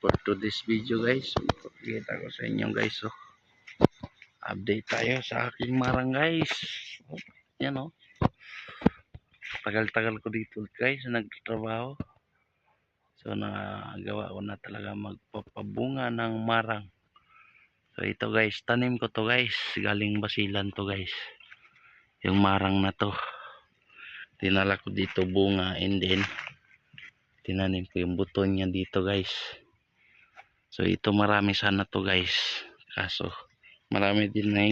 for today's video guys. Pakita ko sa inyo guys. So, update tayo sa aking marang guys. Oh, yan oh. Tagal-tagal ko dito guys nagtatrabaho. So nagawa ko na talaga magpapabunga ng marang. So ito guys, tanim ko to guys. Galing Basilan to guys. Yung marang na to. Dinala ko dito bunga and then tinanim ko yung buto niya dito guys. So ito marami sana to guys. Kaso marami din na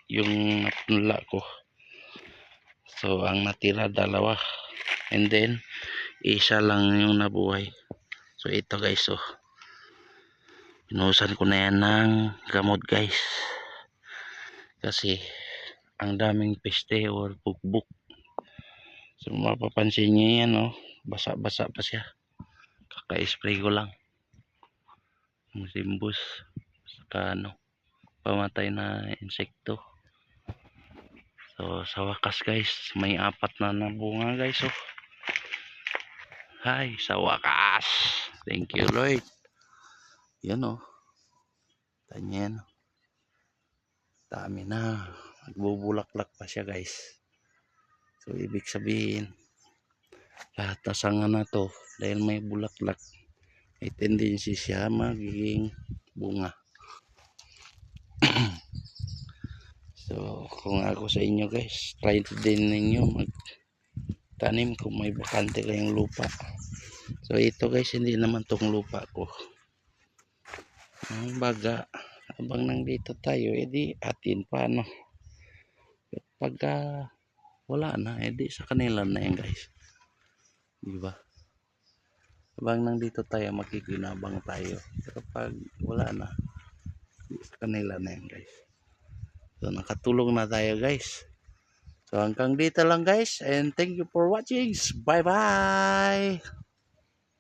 yung napunla ko. So ang natira dalawa. And then isa lang yung nabuhay. So ito guys oh. Pinuhusan ko na yan ng gamot guys. Kasi ang daming peste or bukbuk. So mapapansin nyo yan oh. Basa-basa pa siya. Kaka-spray ko lang. Yung simbus. Saka ano. Pamatay na insekto. So sa wakas guys. May 4 na nabunga guys oh. Hi, sa wakas. Thank you Lord. Yan oh. Tanyan. Dami na. Magbubulaklak pa siya guys. So ibig sabihin lahat na sanga na to dahil may bulaklak may tendency siya magiging bunga. So kung ako sa inyo guys, try din ninyo magtanim kung may bakante kayong lupa. So ito guys, hindi naman tong lupa ko. Ang baga habang nandito tayo, edi atin paano pagka wala na, edi sa kanila na yan guys, diba? Habang nandito tayo makikinabang tayo, pero pag wala na, sa kanila na yan guys. So nakatulong na tayo guys. So hanggang dito lang guys, and thank you for watching. Bye bye.